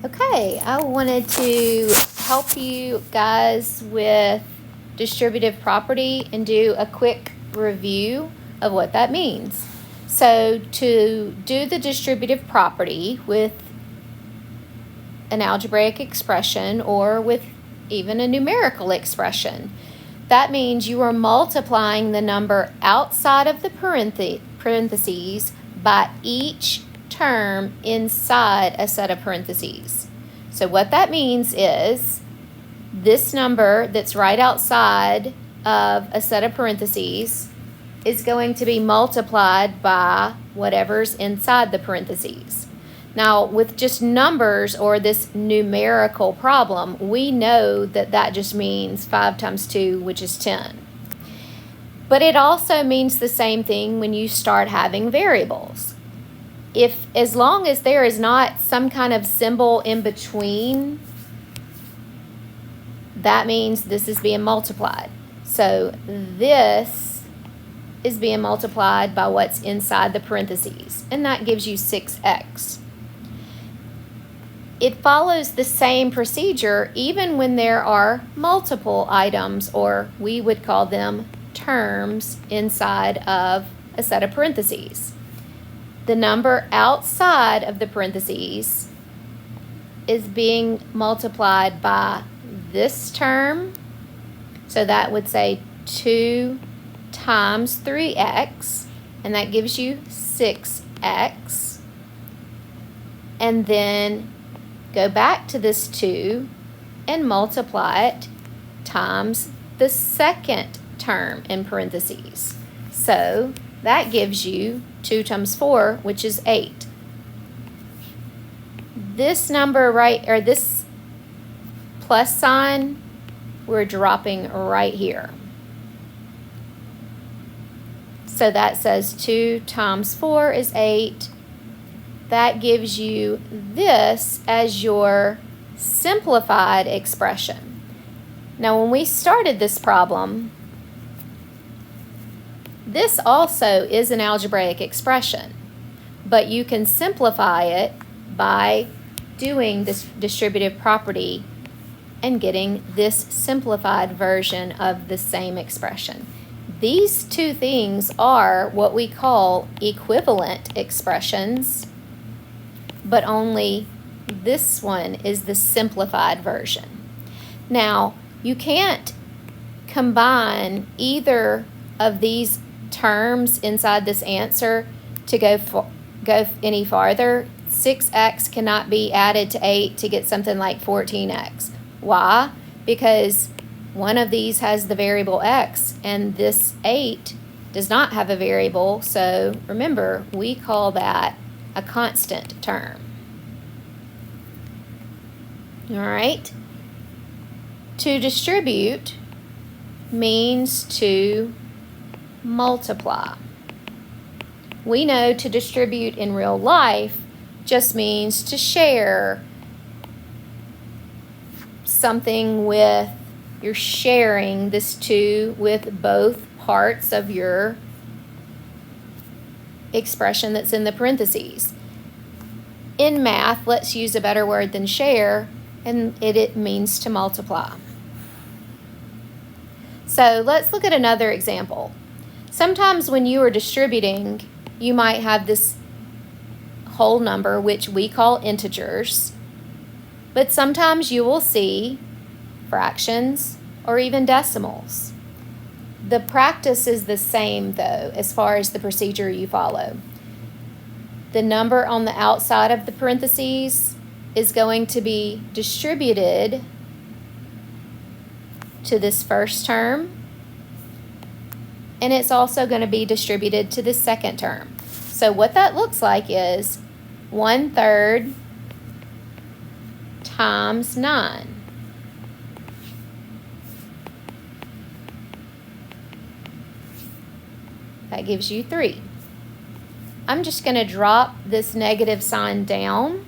Okay, I wanted to help you guys with distributive property and do a quick review of what that means. So to do the distributive property with an algebraic expression or with even a numerical expression, that means you are multiplying the number outside of the parentheses by each term inside a set of parentheses. So what that means is this number that's right outside of a set of parentheses is going to be multiplied by whatever's inside the parentheses. Now, with just numbers or this numerical problem, we know that that just means 5 times 2, which is 10. But it also means the same thing when you start having variables. As long as there is not some kind of symbol in between, that means this is being multiplied. So this is being multiplied by what's inside the parentheses, and that gives you 6x. It follows the same procedure even when there are multiple items, or we would call them terms, inside of a set of parentheses. The number outside of the parentheses is being multiplied by this term. So that would say 2 times 3x, and that gives you 6x. And then go back to this 2 and multiply it times the second term in parentheses. So that gives you 2 times 4, which is 8. This number this plus sign, we're dropping right here. So that says 2 times 4 is 8. That gives you this as your simplified expression. Now, when we started this problem, this also is an algebraic expression, but you can simplify it by doing this distributive property and getting this simplified version of the same expression. These two things are what we call equivalent expressions, but only this one is the simplified version. Now, you can't combine either of these terms inside this answer to go any farther. 6x cannot be added to 8 to get something like 14x. Why? Because one of these has the variable x, and this 8 does not have a variable, so remember, we call that a constant term. All right? To distribute means to multiply. We know to distribute in real life just means to share something with, you're sharing this 2 with both parts of your expression that's in the parentheses. In math, let's use a better word than share, and it means to multiply. So let's look at another example. Sometimes when you are distributing, you might have this whole number, which we call integers, but sometimes you will see fractions or even decimals. The practice is the same, though, as far as the procedure you follow. The number on the outside of the parentheses is going to be distributed to this first term, and it's also going to be distributed to the second term. So what that looks like is 1/3 times 9. That gives you 3. I'm just going to drop this negative sign down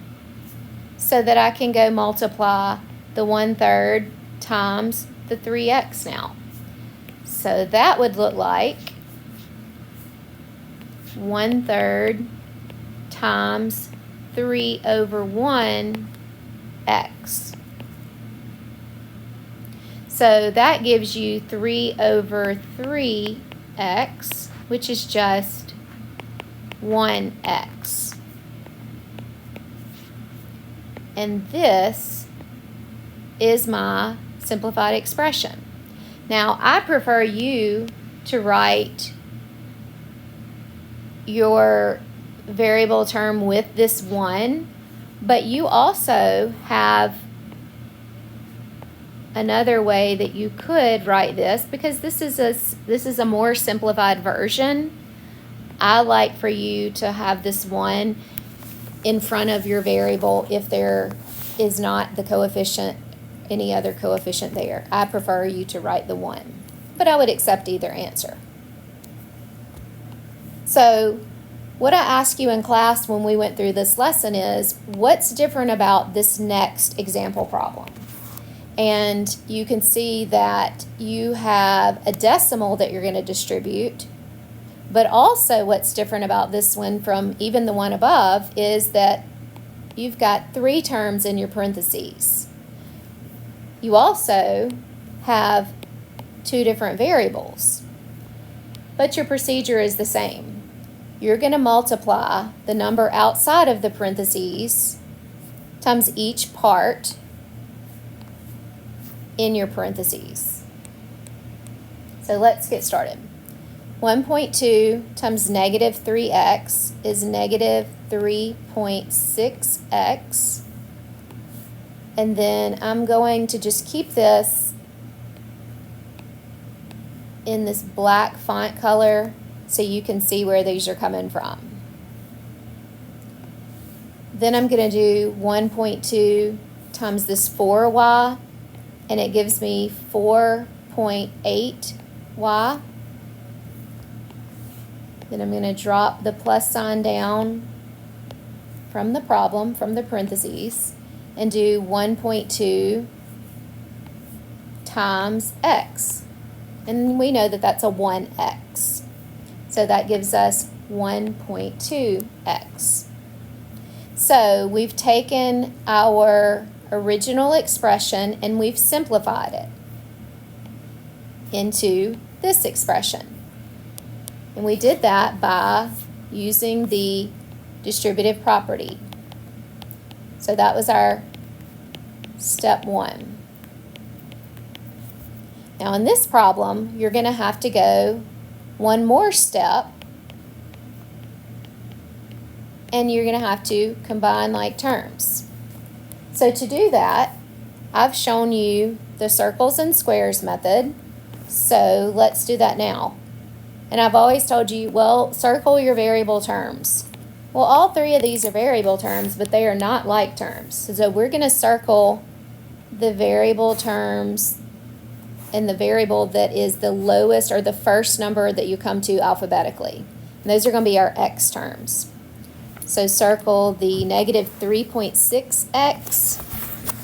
so that I can go multiply the 1/3 times the 3x now. So that would look like 1/3 times 3/1 x. So that gives you 3 over 3x, which is just 1x. And this is my simplified expression. Now, I prefer you to write your variable term with this 1, but you also have another way that you could write this, because this is a more simplified version. I like for you to have this 1 in front of your variable if there is not the coefficient, any other coefficient there. I prefer you to write the 1, but I would accept either answer. So what I asked you in class when we went through this lesson is, what's different about this next example problem? And you can see that you have a decimal that you're going to distribute, but also what's different about this one from even the one above is that you've got 3 terms in your parentheses. You also have 2 different variables, but your procedure is the same. You're going to multiply the number outside of the parentheses times each part in your parentheses. So let's get started. 1.2 times negative 3x is negative 3.6x. And then I'm going to just keep this in this black font color so you can see where these are coming from. Then I'm going to do 1.2 times this 4y, and it gives me 4.8y. Then I'm going to drop the plus sign down from the problem, from the parentheses, and do 1.2 times x. And we know that that's a 1x. So that gives us 1.2x. So we've taken our original expression and we've simplified it into this expression. And we did that by using the distributive property. So that was our step 1. Now in this problem, you're going to have to go one more step, and you're going to have to combine like terms. So to do that, I've shown you the circles and squares method. So let's do that now. And I've always told you, well, circle your variable terms. Well, all 3 of these are variable terms, but they are not like terms. So we're going to circle the variable terms and the variable that is the lowest or the first number that you come to alphabetically. And those are going to be our x terms. So circle the negative 3.6x.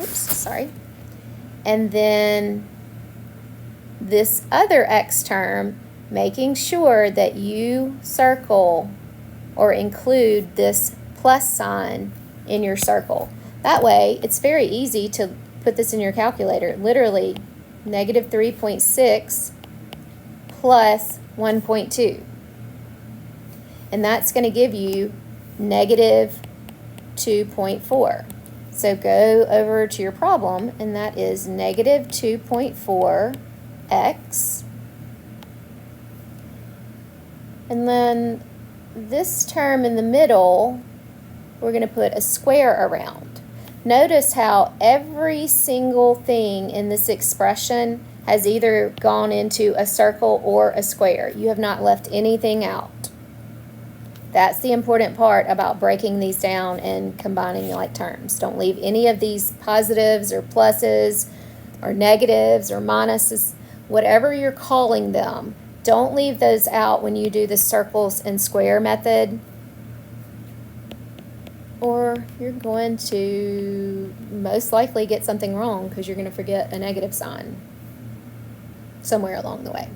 Oops, sorry. And then this other x term, making sure that you circle or include this plus sign in your circle. That way, it's very easy to put this in your calculator. Literally, negative 3.6 plus 1.2. And that's going to give you negative 2.4. So go over to your problem, and that is negative 2.4x. And then this term in the middle, we're going to put a square around. Notice how every single thing in this expression has either gone into a circle or a square. You have not left anything out. That's the important part about breaking these down and combining like terms. Don't leave any of these positives or pluses or negatives or minuses, whatever you're calling them. Don't leave those out when you do the circles and square method, or you're going to most likely get something wrong because you're going to forget a negative sign somewhere along the way.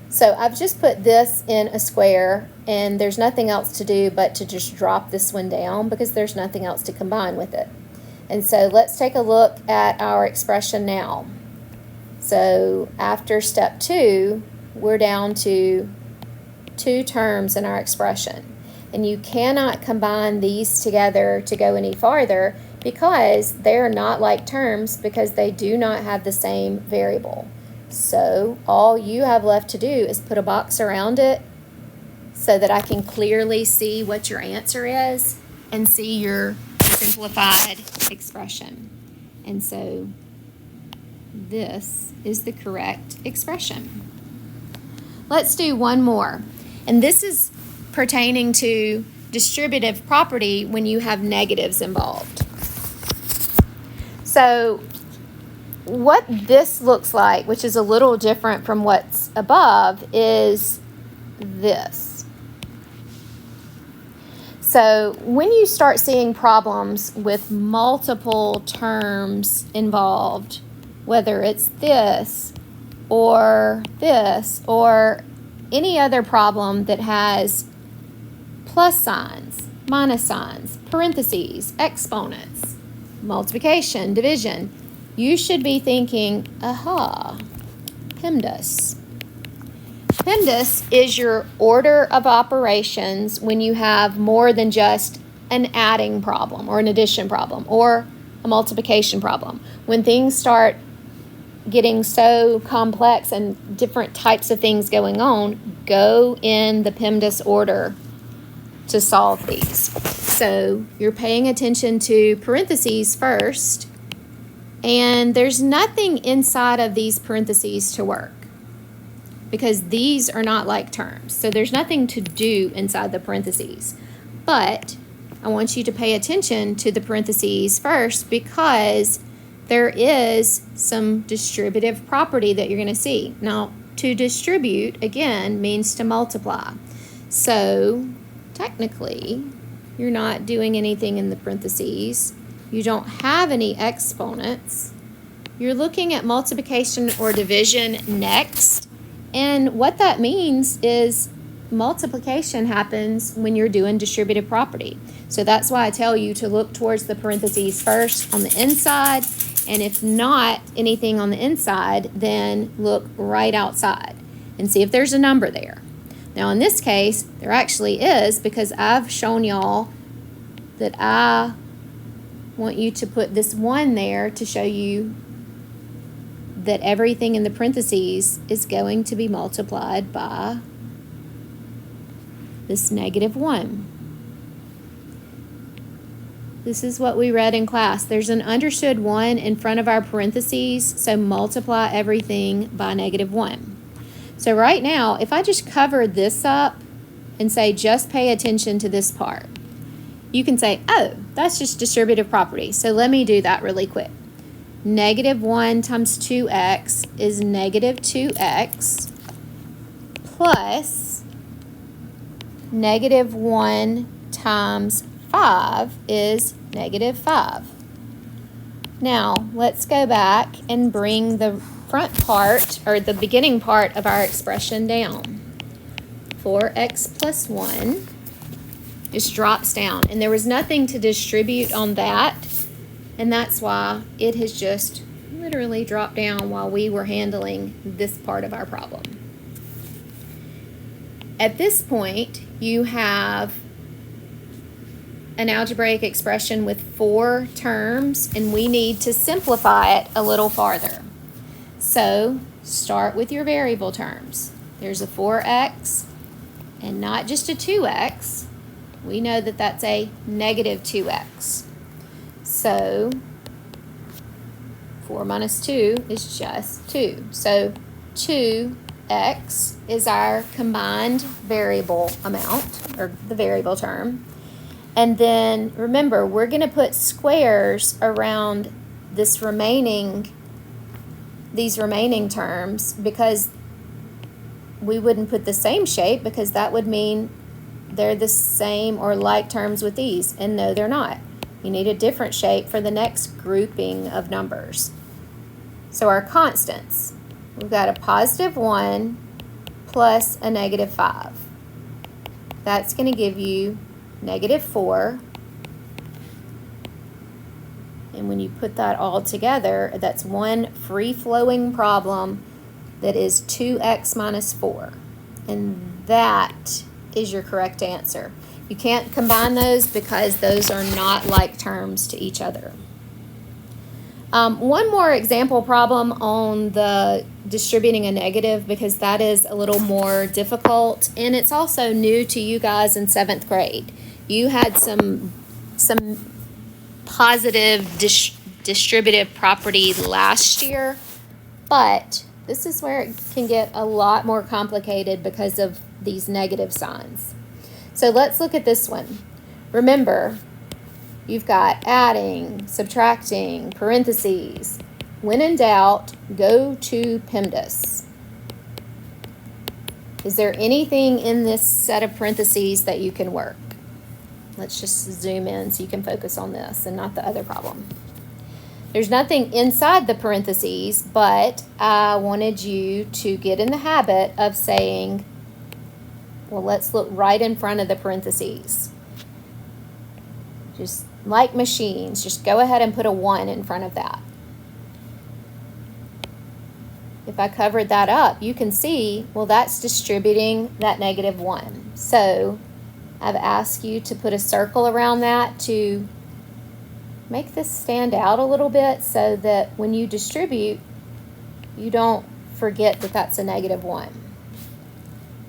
So I've just put this in a square, and there's nothing else to do but to just drop this one down because there's nothing else to combine with it. And so let's take a look at our expression now. So after step 2, we're down to 2 terms in our expression. And you cannot combine these together to go any farther because they're not like terms because they do not have the same variable. So all you have left to do is put a box around it so that I can clearly see what your answer is and see your simplified expression. And so this is the correct expression. Let's do one more. And this is pertaining to distributive property when you have negatives involved. So what this looks like, which is a little different from what's above, is this. So when you start seeing problems with multiple terms involved, whether it's this or any other problem that has plus signs, minus signs, parentheses, exponents, multiplication, division, you should be thinking, aha, PEMDAS. PEMDAS is your order of operations when you have more than just an adding problem or an addition problem or a multiplication problem. When things start getting so complex and different types of things going on, go in the PEMDAS order to solve these. So you're paying attention to parentheses first, and there's nothing inside of these parentheses to work because these are not like terms. So there's nothing to do inside the parentheses. But I want you to pay attention to the parentheses first because there is some distributive property that you're going to see. Now, to distribute, again, means to multiply. So technically, you're not doing anything in the parentheses. You don't have any exponents. You're looking at multiplication or division next. And what that means is multiplication happens when you're doing distributive property. So that's why I tell you to look towards the parentheses first on the inside. And if not anything on the inside, then look right outside and see if there's a number there. Now in this case, there actually is because I've shown y'all that I want you to put this 1 there to show you that everything in the parentheses is going to be multiplied by this -1. This is what we read in class. There's an understood 1 in front of our parentheses, so multiply everything by -1. So right now, if I just cover this up and say just pay attention to this part, you can say, oh, that's just distributive property. So let me do that really quick. -1 times 2x is -2x plus -1 times 5 is -5. Now, let's go back and bring the front part, or the beginning part of our expression down. 4x plus 1 just drops down. And there was nothing to distribute on that, and that's why it has just literally dropped down while we were handling this part of our problem. At this point, you have an algebraic expression with 4 terms, and we need to simplify it a little farther. So start with your variable terms. There's a 4x and not just a 2x. We know that that's a -2x. So 4 minus 2 is just 2. So 2x is our combined variable amount, or the variable term. And then remember, we're going to put squares around these remaining terms because we wouldn't put the same shape because that would mean they're the same or like terms with these. And no, they're not. You need a different shape for the next grouping of numbers. So our constants, we've got a +1 plus a -5. That's going to give you -4 And when you put that all together, that's one free-flowing problem that is 2x minus 4. And that is your correct answer. You can't combine those because those are not like terms to each other. One more example problem on the distributing a negative, because that is a little more difficult, and it's also new to you guys in 7th grade. You had some positive distributive property last year, but this is where it can get a lot more complicated because of these negative signs. So let's look at this one. Remember, you've got adding, subtracting, parentheses. When in doubt, go to PEMDAS. Is there anything in this set of parentheses that you can work? Let's just zoom in so you can focus on this and not the other problem. There's nothing inside the parentheses, but I wanted you to get in the habit of saying, well, let's look right in front of the parentheses. Just like machines, just go ahead and put a 1 in front of that. If I covered that up, you can see, well, that's distributing that negative 1. So I've asked you to put a circle around that to make this stand out a little bit so that when you distribute, you don't forget that that's a negative 1.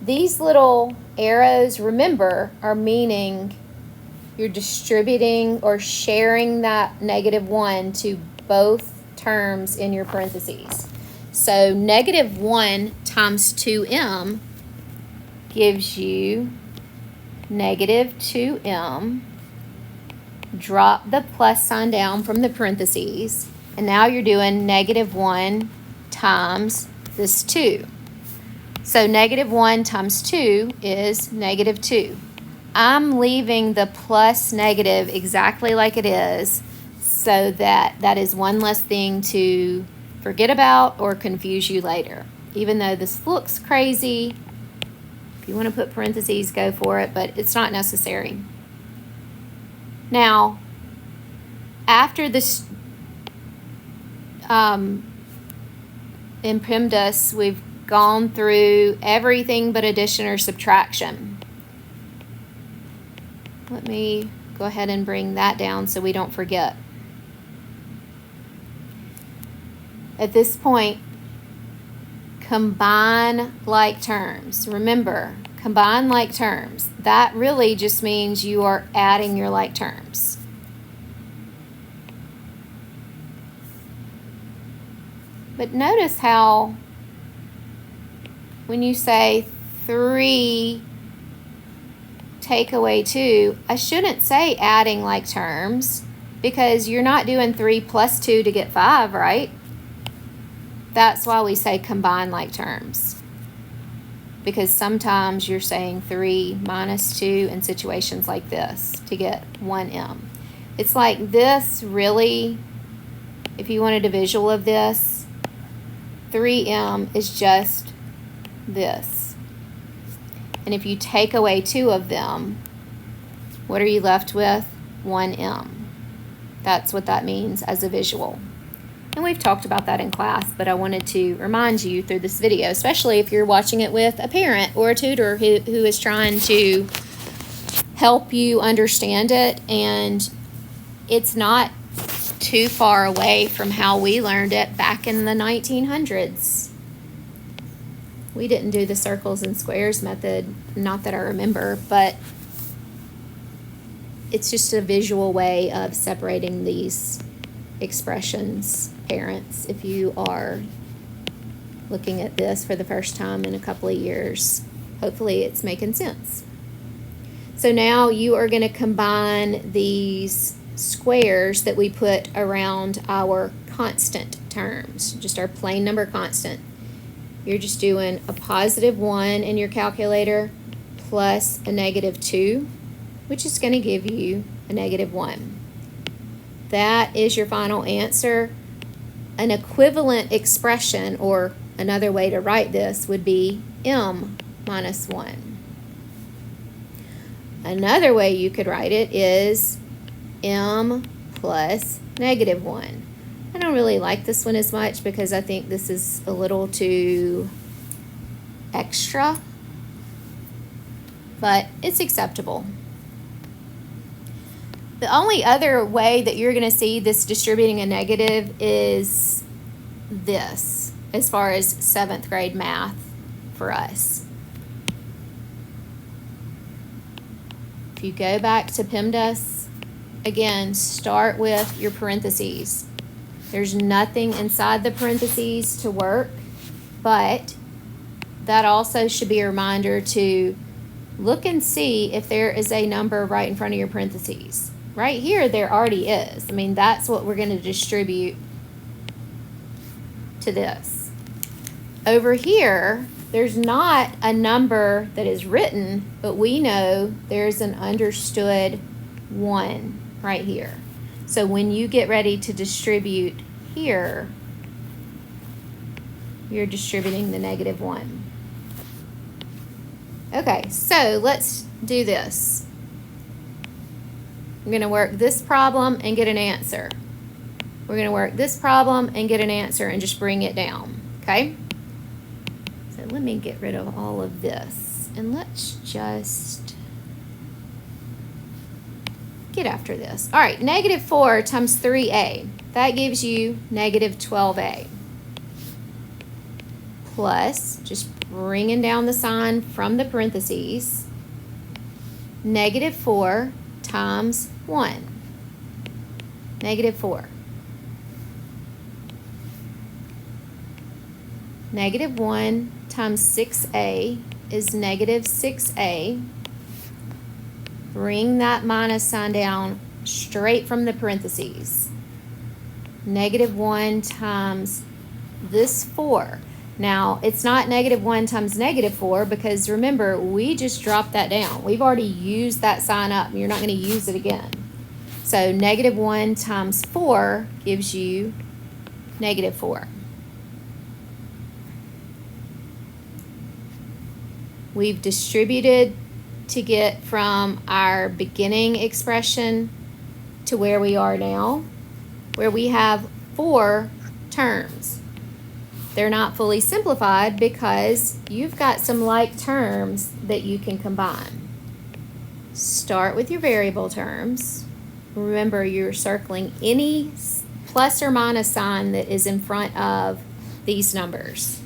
These little arrows, remember, are meaning you're distributing or sharing that negative 1 to both terms in your parentheses. So negative 1 times 2m gives you negative 2m. Drop the plus sign down from the parentheses, and now you're doing negative 1 times this 2. So negative 1 times 2 is negative 2. I'm leaving the plus negative exactly like it is so that that is one less thing to forget about or confuse you later. Even though this looks crazy, if you want to put parentheses, go for it, but it's not necessary. Now, after this, in PEMDAS, we've gone through everything but addition or subtraction. Let me go ahead and bring that down so we don't forget. At this point, combine like terms. Remember, combine like terms. That really just means you are adding your like terms. But notice how when you say 3 take away 2, I shouldn't say adding like terms because you're not doing 3 plus 2 to get 5, right? That's why we say combine like terms. Because sometimes you're saying 3 minus 2 in situations like this to get 1m. It's like this really, if you wanted a visual of this, 3m is just this. And if you take away 2 of them, what are you left with? 1m. That's what that means as a visual. And we've talked about that in class, but I wanted to remind you through this video, especially if you're watching it with a parent or a tutor who is trying to help you understand it. And it's not too far away from how we learned it back in the 1900s. We didn't do the circles and squares method, not that I remember, but it's just a visual way of separating these expressions, parents, if you are looking at this for the first time in a couple of years. Hopefully it's making sense. So now you are going to combine these squares that we put around our constant terms, just our plain number constant. You're just doing a positive 1 in your calculator plus a negative 2, which is going to give you a negative 1. That is your final answer. An equivalent expression, or another way to write this, would be m minus 1. Another way you could write it is m plus -1. I don't really like this one as much because I think this is a little too extra, but it's acceptable. The only other way that you're going to see this distributing a negative is this, as far as 7th grade math for us. If you go back to PEMDAS, again, start with your parentheses. There's nothing inside the parentheses to work, but that also should be a reminder to look and see if there is a number right in front of your parentheses. Right here, there already is. I mean, that's what we're going to distribute to this. Over here, there's not a number that is written, but we know there's an understood 1 right here. So when you get ready to distribute here, you're distributing the -1. Okay, so let's do this. I'm going to work this problem and get an answer. We're going to work this problem and get an answer and just bring it down, okay? So let me get rid of all of this, and let's just get after this. All right, -4 times 3a. That gives you -12a. Plus, just bringing down the sign from the parentheses, -4 times 1. -4. -1 times 6a is -6a. Bring that minus sign down straight from the parentheses. -1 times this 4. Now, it's not -1 times -4 because remember, we just dropped that down. We've already used that sign up. You're not going to use it again. So -1 times 4 gives you -4. We've distributed to get from our beginning expression to where we are now, where we have 4 terms. They're not fully simplified because you've got some like terms that you can combine. Start with your variable terms. Remember, you're circling any plus or minus sign that is in front of these numbers,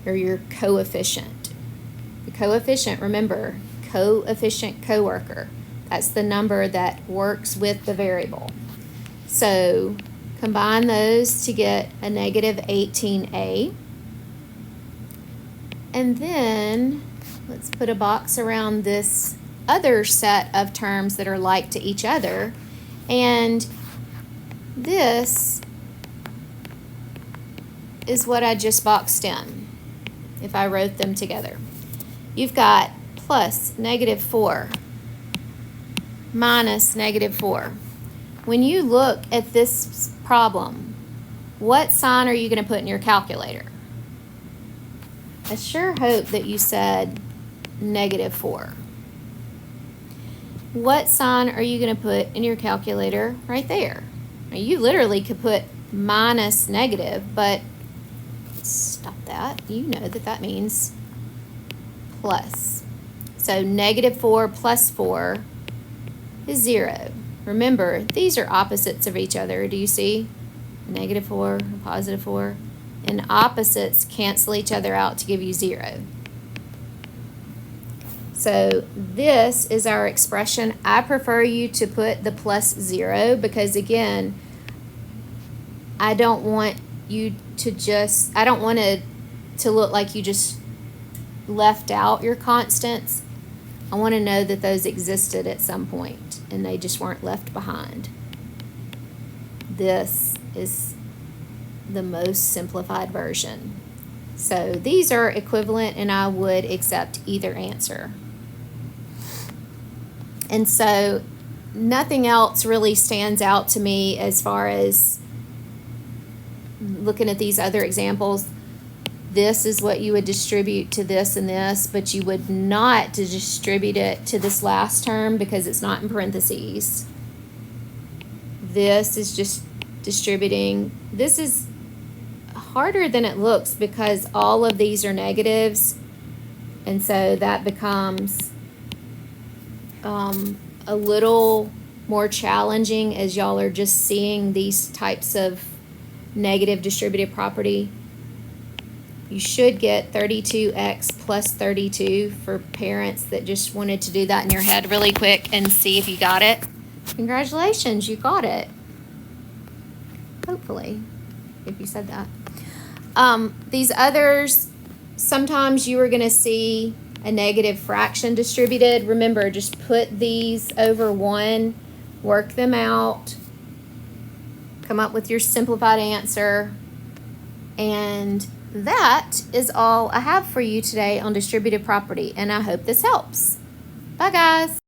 or your coefficient. The coefficient, remember, coefficient coworker. That's the number that works with the variable. So combine those to get a -18a. And then let's put a box around this other set of terms that are like to each other. And this is what I just boxed in if I wrote them together. You've got plus -4 minus -4. When you look at this problem, what sign are you going to put in your calculator? I sure hope that you said -4. What sign are you going to put in your calculator right there? Now, you literally could put minus negative, but stop that. You know that that means plus. So -4 plus 4 is 0. Remember, these are opposites of each other. Do you see? -4, +4. And opposites cancel each other out to give you 0. So this is our expression. I prefer you to put the plus 0 because, again, I don't want you to just, I don't want it to look like you just left out your constants. I want to know that those existed at some point and they just weren't left behind. This is the most simplified version. So these are equivalent and I would accept either answer. And so nothing else really stands out to me as far as looking at these other examples. This is what you would distribute to this and this, but you would not distribute it to this last term because it's not in parentheses. this is just distributing. This is harder than it looks because all of these are negatives, and so that becomes a little more challenging as y'all are just seeing these types of negative distributive property. You should get 32x plus 32 for parents that just wanted to do that in your head really quick and see if you got it. Congratulations, you got it. Hopefully, if you said that. These others, sometimes you are going to see a negative fraction distributed. Remember, just put these over 1, work them out, come up with your simplified answer, and that is all I have for you today on distributive property, and I hope this helps. Bye, guys.